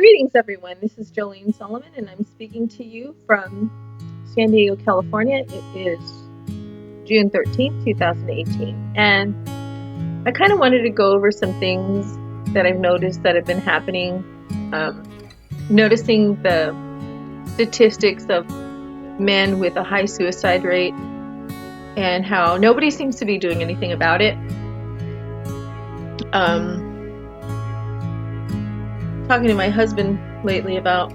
Greetings, everyone. This is Jolene Solomon, and I'm speaking to you from San Diego, California. It is June 13th, 2018, and I kind of wanted to go over some things that I've noticed that have been happening. Noticing the statistics of men with a high suicide rate and how nobody seems to be doing anything about it. Talking to my husband lately about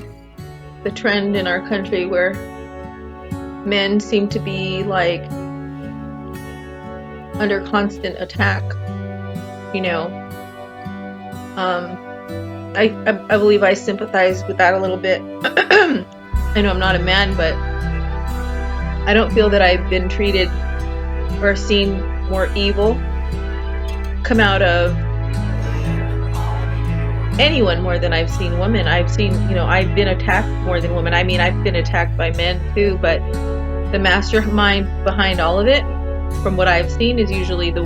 the trend in our country where men seem to be like under constant attack, you know. I believe I sympathize with that a little bit. I know I'm not a man, but I don't feel that I've been treated or seen more evil come out of anyone more than I've seen women. I've been attacked more than women. I mean, I've been attacked by men too, but the mastermind behind all of it, from what I've seen, is usually the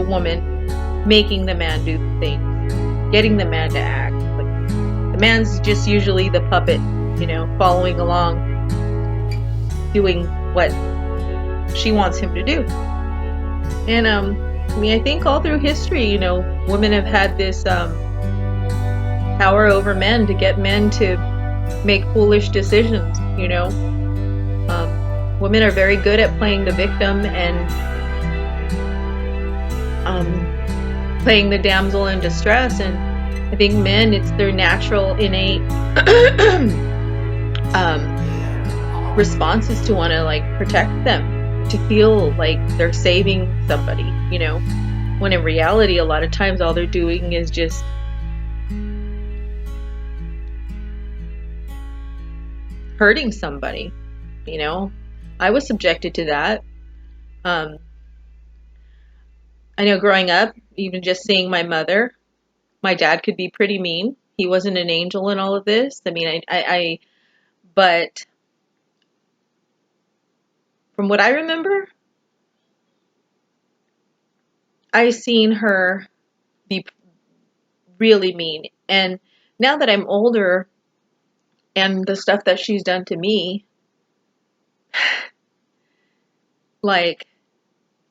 woman making the man do things, getting the man to act. Like, the man's just usually the puppet, following along, doing what she wants him to do. And I think all through history, women have had this power over men to get men to make foolish decisions. Women are very good at playing the victim and playing the damsel in distress, and I think men, it's their natural, innate response is to want to protect them, to feel like they're saving somebody, when in reality a lot of times all they're doing is just hurting somebody. I was subjected to that. I know growing up, even just seeing my mother, my dad could be pretty mean. He wasn't an angel in all of this. But from what I remember, I seen her be really mean. And now that I'm older and the stuff that she's done to me,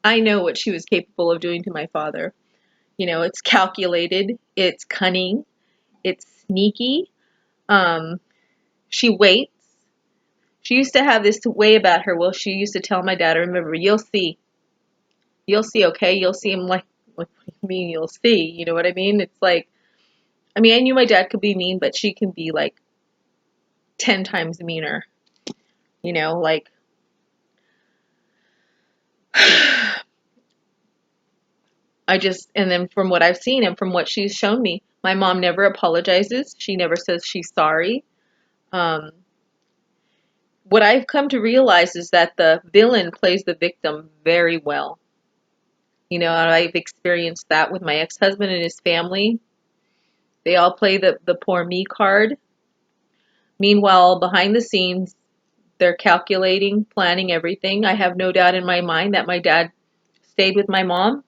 I know what she was capable of doing to my father. It's calculated, it's cunning, it's sneaky. She waits. She used to have this way about her. Well, she used to tell my dad, I remember, you'll see, okay? You'll see. I'm like, what do you mean you'll see? You know what I mean? It's like, I knew my dad could be mean, but she can be 10 times meaner. And then from what I've seen and from what she's shown me, my mom never apologizes. She never says she's sorry. What I've come to realize is that the villain plays the victim very well. I've experienced that with my ex-husband and his family. They all play the poor me card. Meanwhile, behind the scenes, they're calculating, planning everything. I have no doubt in my mind that my dad stayed with my mom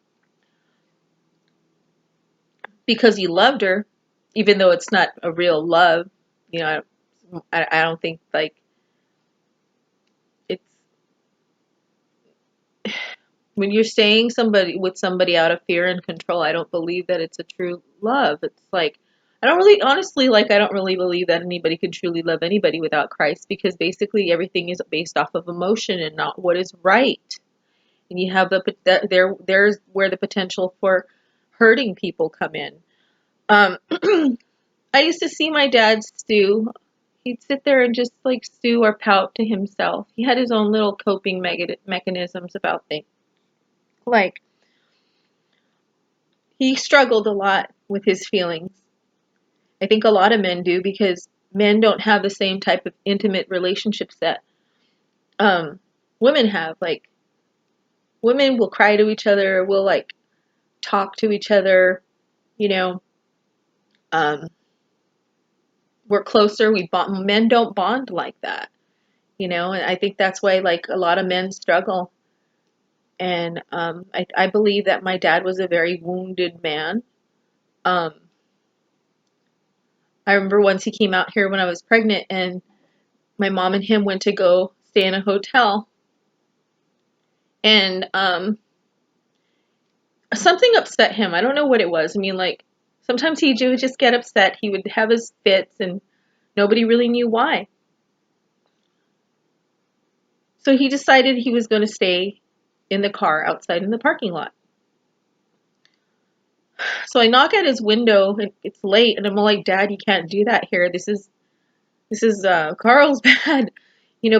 because he loved her, even though it's not a real love. I don't think it's, when you're staying with somebody out of fear and control, I don't believe that it's a true love. It's I don't really believe that anybody can truly love anybody without Christ, because basically everything is based off of emotion and not what is right. And you have there's where the potential for hurting people come in. I used to see my dad stew. He'd sit there and just stew or pout to himself. He had his own little coping mechanisms about things. He struggled a lot with his feelings. I think a lot of men do, because men don't have the same type of intimate relationships that women have. Women will cry to each other, will talk to each other, you know. We're closer. We bond. Men don't bond like that, and I think that's why a lot of men struggle. And I believe that my dad was a very wounded man. I remember once he came out here when I was pregnant, and my mom and him went to go stay in a hotel, and something upset him. I don't know what it was. I mean, like, sometimes he would just get upset. He would have his fits, and nobody really knew why. So he decided he was going to stay in the car outside in the parking lot. So I knock at his window, and it's late, and I'm like, Dad, you can't do that here. This is Carlsbad.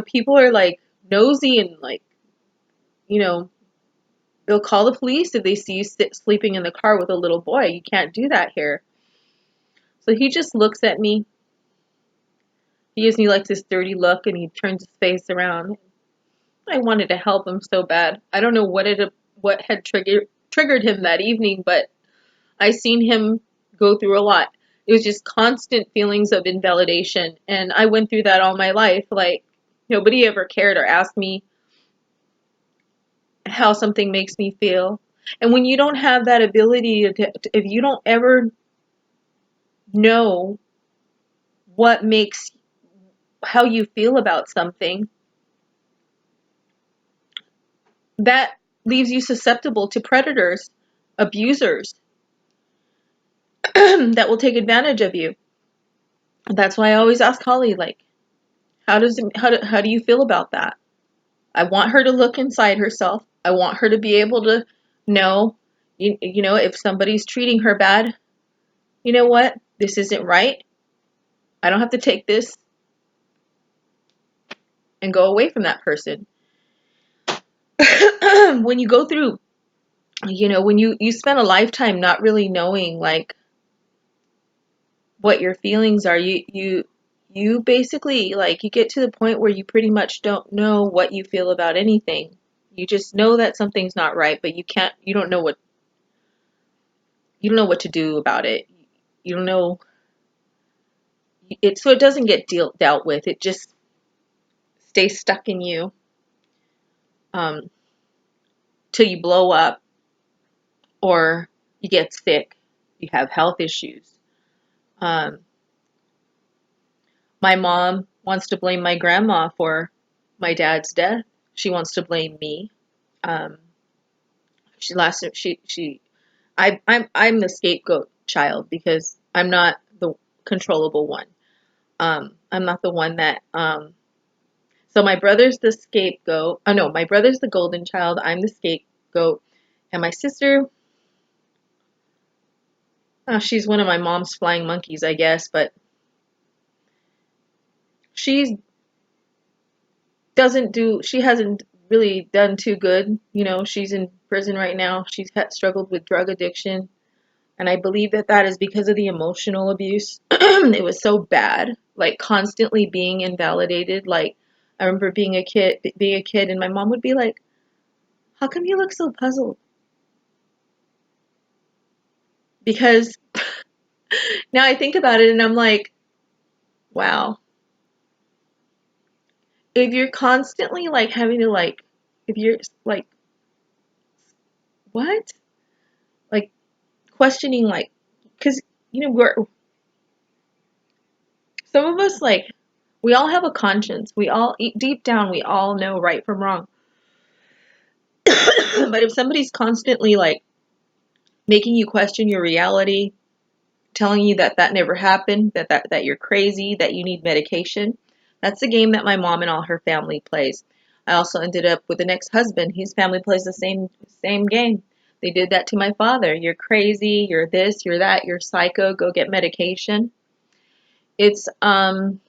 People are like nosy, and like, you know, they'll call the police if they see you sleeping in the car with a little boy. You can't do that here. So he just looks at me. He gives me like this dirty look, and he turns his face around. I wanted to help him so bad. I don't know what had triggered him that evening, but I seen him go through a lot. It was just constant feelings of invalidation, and I went through that all my life. Like, nobody ever cared or asked me how something makes me feel. And when you don't have that ability if you don't ever know what makes how you feel about something, that leaves you susceptible to predators, abusers that will take advantage of you. That's why I always ask Holly, like, how do you feel about that? I want her to look inside herself. I want her to be able to know, if somebody's treating her bad, you know what? This isn't right. I don't have to take this and go away from that person. When you go through, when you spend a lifetime not really knowing, like, what your feelings are, you basically, like, you get to the point where you pretty much don't know what you feel about anything. You just know that something's not right, but you don't know what to do about it. You don't know it, so it doesn't get dealt with. It just stays stuck in you, um, till you blow up, or you get sick, you have health issues. Um, my mom wants to blame my grandma for my dad's death. She wants to blame me. Um, she I'm the scapegoat child because I'm not the controllable one. I'm not the one that so my brother's the scapegoat. Oh no, my brother's the golden child. I'm the scapegoat, and my sister, she's one of my mom's flying monkeys, I guess, but she she hasn't really done too good. She's in prison right now. She's struggled with drug addiction. And I believe that is because of the emotional abuse. It was so bad, like constantly being invalidated. Like, I remember being a kid, and my mom would be like, "How come you look so puzzled?" Because now I think about it, and I'm like, wow. If you're constantly like having to, like, if you're like, what? Like, questioning, like, because we're some of us, like, we all have a conscience. We all, deep down, we all know right from wrong. But if somebody's constantly, like, making you question your reality, telling you that never happened, that you're crazy, that you need medication, that's the game that my mom and all her family plays. I also ended up with an ex-husband. His family plays the same game. They did that to my father. You're crazy, you're this, you're that, you're psycho, go get medication. It's and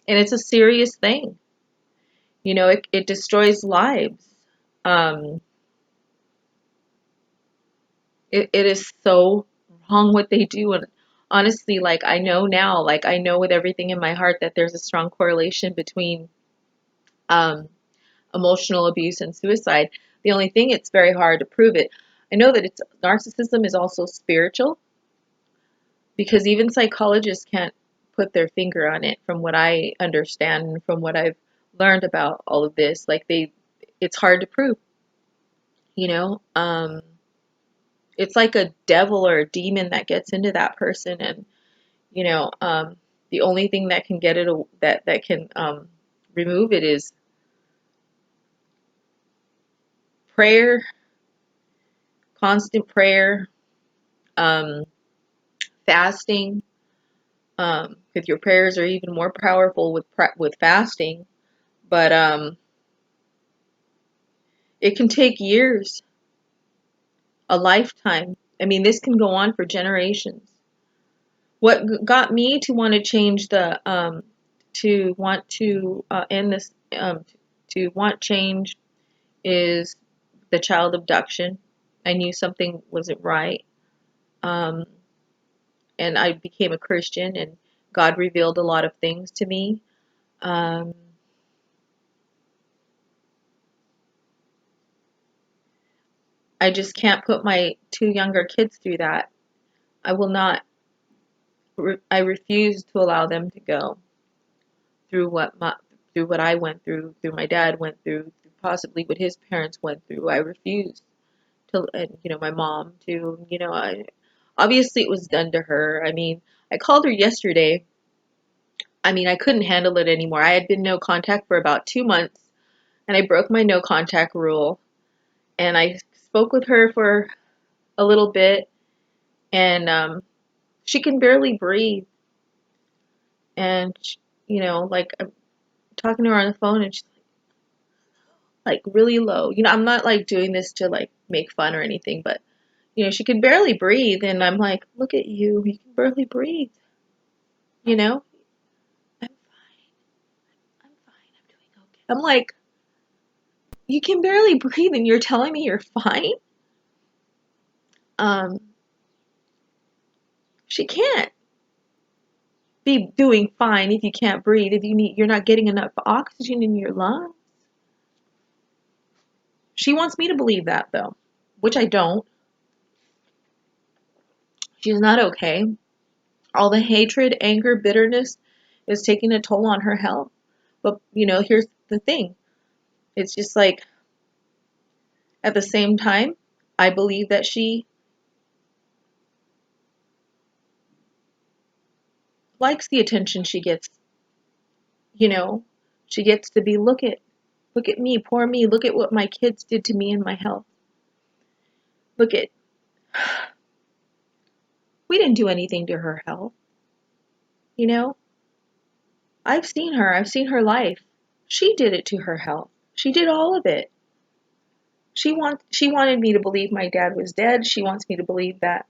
it's a serious thing. It destroys lives. Um, it is so wrong what they do. And honestly, like, I know now, like, I know with everything in my heart that there's a strong correlation between um, emotional abuse and suicide. The only thing, it's very hard to prove it. I know that narcissism is also spiritual, because even psychologists can't put their finger on it, from what I understand and from what I've learned about all of this. Like, it's hard to prove, you know. It's like a devil or a demon that gets into that person, and You know, the only thing that can get it that can remove it is prayer, constant prayer, um, fasting. Because your prayers are even more powerful with fasting, but it can take years, a lifetime. I mean, this can go on for generations. What got me to want to change to want to end this, to want change is the child abduction. I knew something wasn't right. Um, and I became a Christian, and God revealed a lot of things to me. Um, I just can't put my two younger kids through that. I will not. I refuse to allow them to go through through what I went through my dad went through possibly what his parents went through. I refuse to, and my mom too. Obviously it was done to her. I mean, I called her yesterday. I mean, I couldn't handle it anymore. I had been no contact for about 2 months, and I broke my no contact rule. And I spoke with her for a little bit, and she can barely breathe. And like I'm talking to her on the phone, and she's like really low. I'm not like doing this to like make fun or anything, but she can barely breathe, and I'm like, look at you, you can barely breathe. You know, I'm fine, I'm fine, I'm doing okay. I'm like, you can barely breathe, and you're telling me you're fine? Um, she can't be doing fine if you can't breathe, if you're not getting enough oxygen in your lungs. She wants me to believe that though, which I don't. She's not okay. All the hatred, anger, bitterness is taking a toll on her health. But here's the thing. It's just like at the same time, I believe that she likes the attention she gets. You know, she gets to be, look at me, poor me, look at what my kids did to me and my health. Look at we didn't do anything to her health, you know? I've seen her life. She did it to her health. She did all of it. She wanted me to believe my dad was dead. She wants me to believe that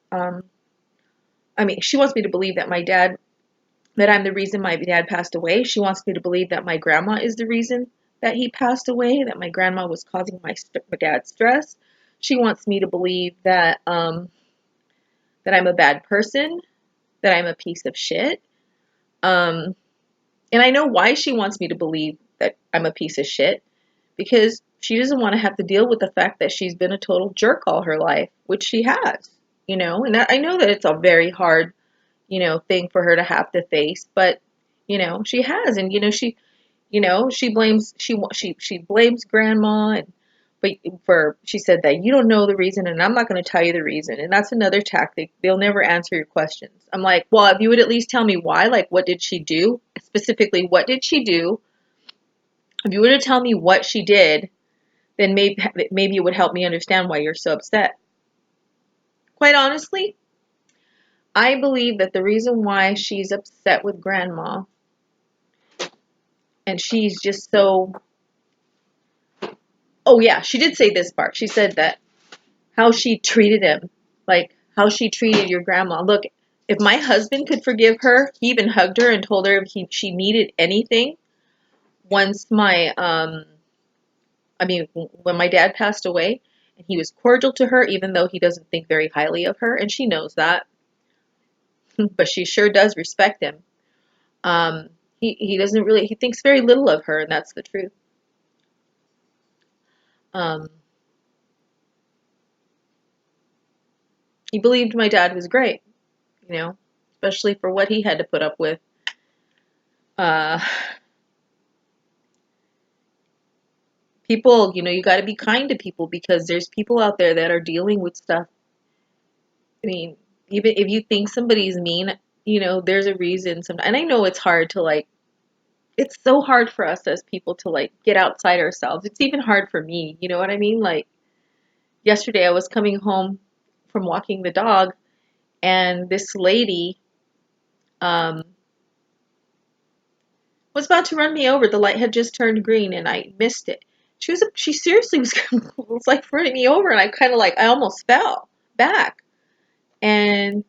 she wants me to believe that I'm the reason my dad passed away. She wants me to believe that my grandma is the reason that he passed away, that my grandma was causing my dad's stress. She wants me to believe that I'm a bad person, that I'm a piece of shit. Um, and I know why she wants me to believe that I'm a piece of shit, because she doesn't want to have to deal with the fact that she's been a total jerk all her life, which she has, and I know that it's a very hard, thing for her to have to face, but, she has, and, she blames grandma, and, but she said that you don't know the reason, and I'm not going to tell you the reason. And that's another tactic. They'll never answer your questions. I'm like, well, if you would at least tell me why, like, what did she do? Specifically, what did she do? If you were to tell me what she did, then maybe it would help me understand why you're so upset. Quite honestly, I believe that the reason why she's upset with grandma, and she's just so, oh yeah, she did say this part. She said that how she treated him, like how she treated your grandma. Look, if my husband could forgive her, he even hugged her and told her if she needed anything. Once when my dad passed away, and he was cordial to her, even though he doesn't think very highly of her, and she knows that, but she sure does respect him. Um, he doesn't really, he thinks very little of her, and that's the truth. Um, he believed my dad was great, especially for what he had to put up with. Uh, People, you got to be kind to people, because there's people out there that are dealing with stuff. I mean, even if you think somebody's mean, there's a reason sometimes. And I know it's hard to like, it's so hard for us as people to like get outside ourselves. It's even hard for me, you know what I mean? Like yesterday I was coming home from walking the dog and this lady um was about to run me over. The light had just turned green and I missed it. She seriously was like running me over and I kind of like, I almost fell back. And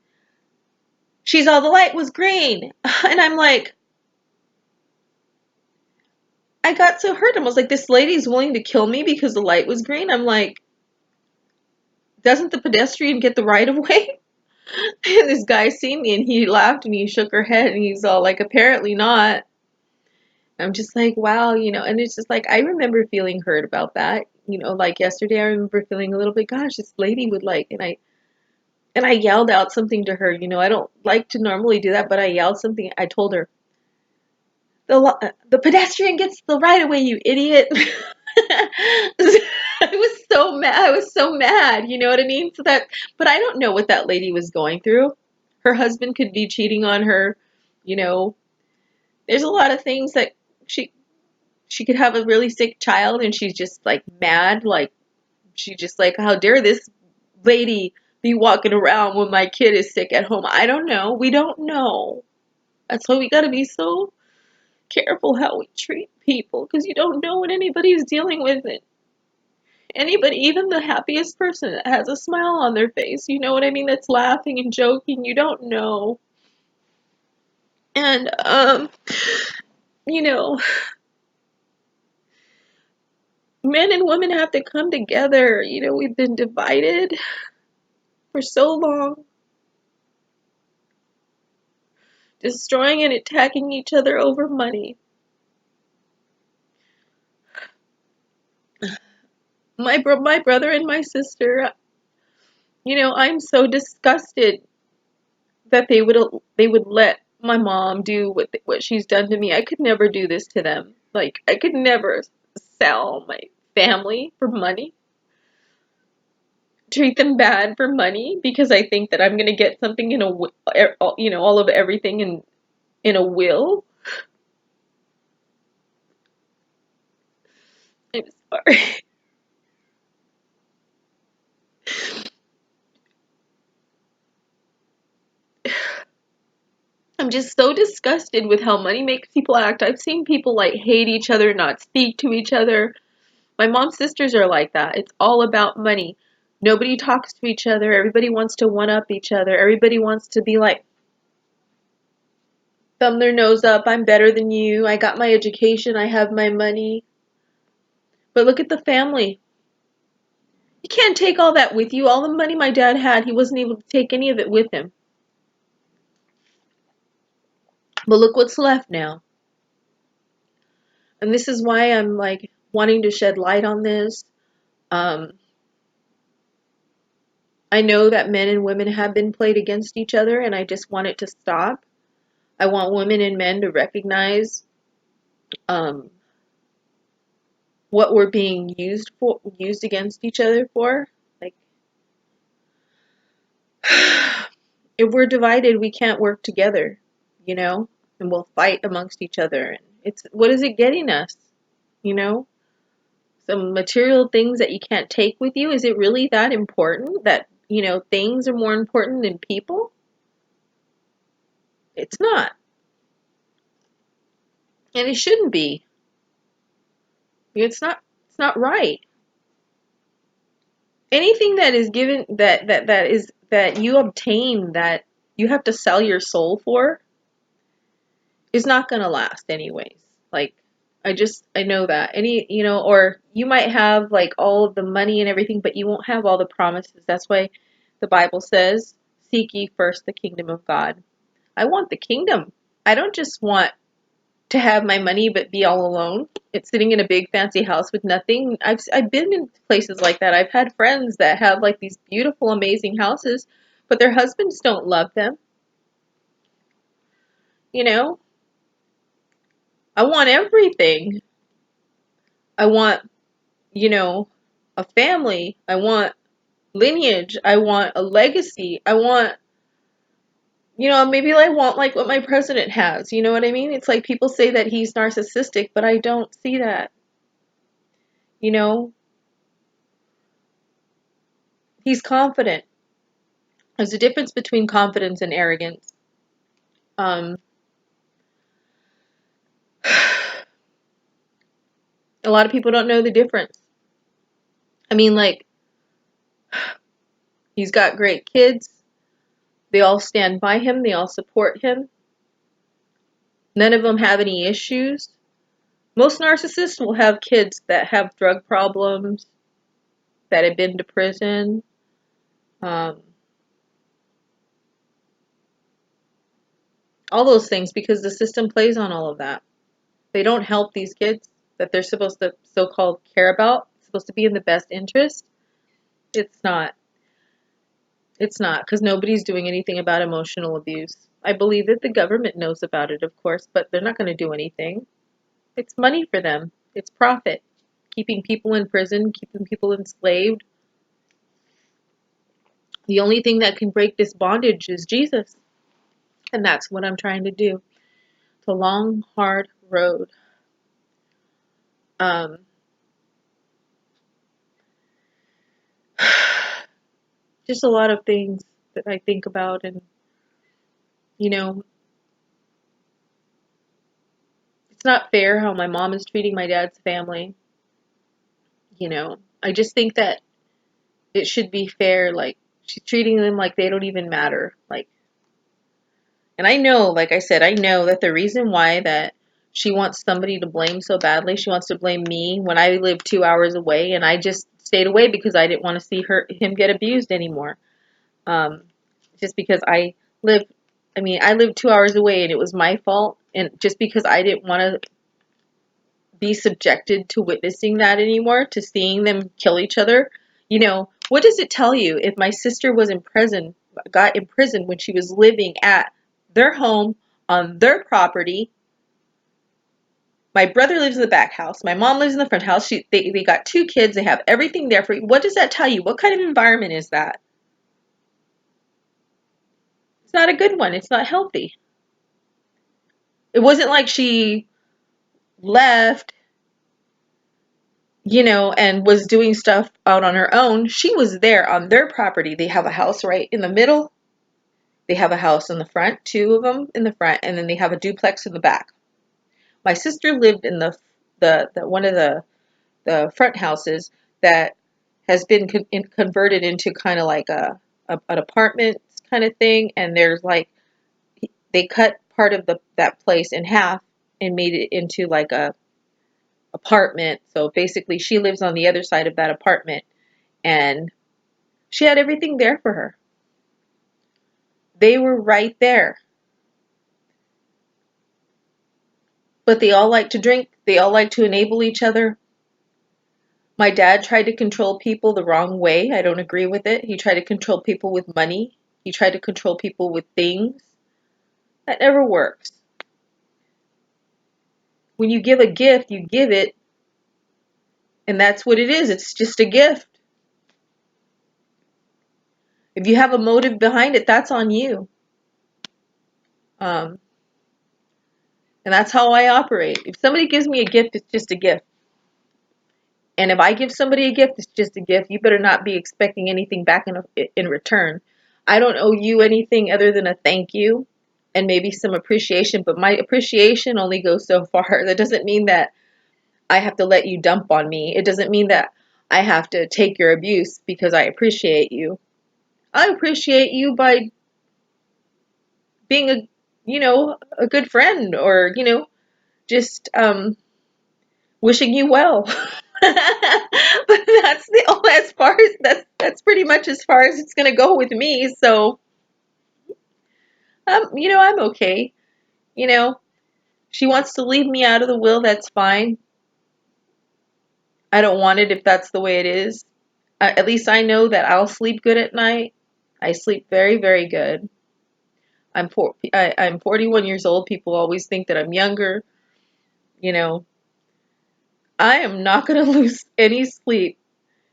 she's all, the light was green. And I'm like, I got so hurt. I was like, this lady's willing to kill me because the light was green. I'm like, doesn't the pedestrian get the right of way? And this guy seen me and he laughed and he shook her head and he's all like, apparently not. I'm just like, wow, and it's just like, I remember feeling hurt about that. Like yesterday, I remember feeling a little bit, gosh, this lady would like, and I yelled out something to her. I don't like to normally do that, but I yelled something. I told her, the pedestrian gets the right of way, you idiot. I was so mad. I was so mad. You know what I mean? But I don't know what that lady was going through. Her husband could be cheating on her. You know, there's a lot of things that she she could have a really sick child, and she's just like mad. Like she just like, how dare this lady be walking around when my kid is sick at home? I don't know. We don't know. That's why we got to be so careful how we treat people, because you don't know what anybody's dealing with. It. Anybody, even the happiest person that has a smile on their face, you know what I mean, that's laughing and joking, you don't know. And you know, men and women have to come together. We've been divided for so long, destroying and attacking each other over money. My brother and my sister, I'm so disgusted that they would let my mom do what she's done to me. I could never do this to them. Like I could never sell my family for money, treat them bad for money because I think that I'm gonna get something in all of everything in a will. I'm sorry. I'm just so disgusted with how money makes people act. I've seen people like hate each other, not speak to each other. My mom's sisters are like that. It's all about money. Nobody talks to each other. Everybody wants to one up each other. Everybody wants to be like, thumb their nose up. I'm better than you. I got my education. I have my money. But look at the family. You can't take all that with you. All the money my dad had, he wasn't able to take any of it with him. But look what's left now. And this is why I'm like wanting to shed light on this. Um, I know that men and women have been played against each other, and I just want it to stop. I want women and men to recognize um, what we're being used against each other for. Like, if we're divided, we can't work together, you know, and we'll fight amongst each other. And it's, what is it getting us? You know, some material things that you can't take with you. Is it really that important that, things are more important than people? It's not. And it shouldn't be. It's not right. Anything that is given that you obtain, that you have to sell your soul for, is not going to last anyways. Like, I know that. Or you might have like all of the money and everything, but you won't have all the promises. That's why the Bible says, seek ye first the kingdom of God. I want the kingdom. I don't just want to have my money but be all alone. It's sitting in a big fancy house with nothing. I've been in places like that. I've had friends that have like these beautiful, amazing houses, but their husbands don't love them. You know, I want everything. I want, you know, a family. I want lineage. I want a legacy. I want maybe I want like what my president has. You know what I mean? It's like people say that he's narcissistic, but I don't see that. You know, he's confident. There's a difference between confidence and arrogance. Um, a lot of people don't know the difference. I mean, like, he's got great kids. They all stand by him. They all support him. None of them have any issues. Most narcissists will have kids that have drug problems, that have been to prison. Um, all those things, because the system plays on all of that. They don't help these kids that they're supposed to so-called care about. It's supposed to be in the best interest. It's not. It's not, because nobody's doing anything about emotional abuse. I believe that the government knows about it, of course, but they're not going to do anything. It's money for them. It's profit. Keeping people in prison, keeping people enslaved. The only thing that can break this bondage is Jesus. And that's what I'm trying to do. It's a long, hard road. Um, just a lot of things that I think about, and you know, it's not fair how my mom is treating my dad's family. I just think that it should be fair. Like, she's treating them like they don't even matter. Like, and I know, like I said, I know that the reason why that she wants somebody to blame so badly, she wants to blame me when I live 2 hours away, and I just stayed away because I didn't want to see him get abused anymore. Um, just because I lived 2 hours away and it was my fault, and just because I didn't want to be subjected to witnessing that anymore, to seeing them kill each other. What does it tell you if my sister was in prison, got in prison when she was living at their home on their property? My brother lives in the back house. My mom lives in the front house. They got 2 kids. They have everything there for you. What does that tell you? What kind of environment is that? It's not a good one. It's not healthy. It wasn't like she left, and was doing stuff out on her own. She was there on their property. They have a house right in the middle. They have a house in the front, 2 of them in the front, and then they have a duplex in the back. My sister lived in the one of the front houses that has been converted into kind of like an apartment kind of thing, and there's like, they cut part of that place in half and made it into like a apartment. So basically she lives on the other side of that apartment, and she had everything there for her. They were right there. But they all like to drink. They all like to enable each other. My dad tried to control people the wrong way. I don't agree with it. He tried to control people with money. He tried to control people with things. That never works. When you give a gift, you give it, and that's what it is. It's just a gift. If you have a motive behind it, that's on you. Um, and that's how I operate. If somebody gives me a gift, it's just a gift. And if I give somebody a gift, it's just a gift. You better not be expecting anything back in return. I don't owe you anything other than a thank you and maybe some appreciation, but my appreciation only goes so far. That doesn't mean that I have to let you dump on me. It doesn't mean that I have to take your abuse because I appreciate you. I appreciate you by being a good friend, or, just wishing you well. But that's as far as that's pretty much as far as it's gonna go with me. So I'm okay. You know, she wants to leave me out of the will. That's fine. I don't want it if that's the way it is. At least I know that I'll sleep good at night. I sleep very, very good. I'm 41 years old. People always think that I'm younger. You know, I am not going to lose any sleep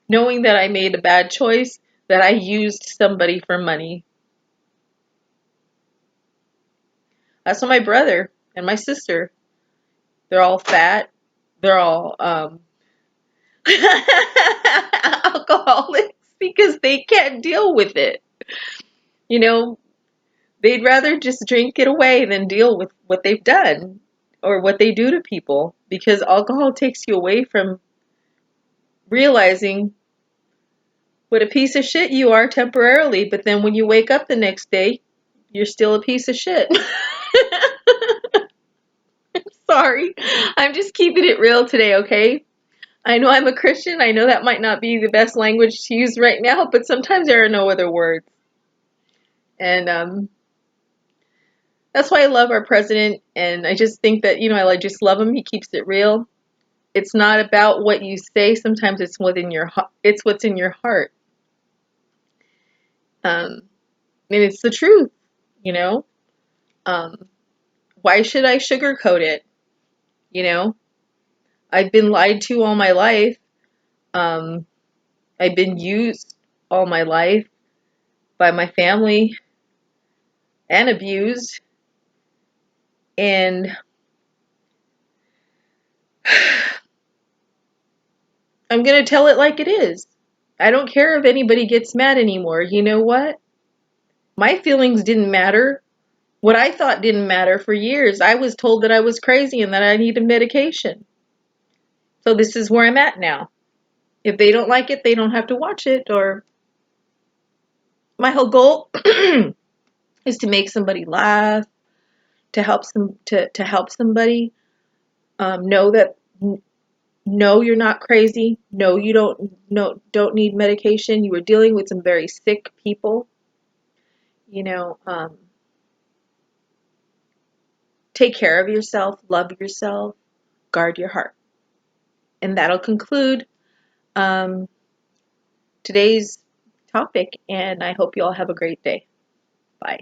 knowing that I made a bad choice, that I used somebody for money. That's what my brother and my sister, they're all fat. They're all alcoholics because they can't deal with it. You know, they'd rather just drink it away than deal with what they've done or what they do to people, because alcohol takes you away from realizing what a piece of shit you are temporarily, but then when you wake up the next day, you're still a piece of shit. Sorry. I'm just keeping it real today, okay? I know I'm a Christian. I know that might not be the best language to use right now, but sometimes there are no other words. And that's why I love our president. And I just think that, I just love him. He keeps it real. It's not about what you say. Sometimes it's it's what's in your heart. And it's the truth, you know? Um, why should I sugarcoat it? You know, I've been lied to all my life. Um, I've been used all my life by my family and abused. And I'm going to tell it like it is. I don't care if anybody gets mad anymore. You know what? My feelings didn't matter. What I thought didn't matter for years. I was told that I was crazy and that I needed medication. So this is where I'm at now. If they don't like it, they don't have to watch it. Or my whole goal is to make somebody laugh, to help somebody know that no, you're not crazy. No, you don't need medication. You were dealing with some very sick people. You know, take care of yourself, love yourself, guard your heart. And that'll conclude um, today's topic. And I hope you all have a great day. Bye.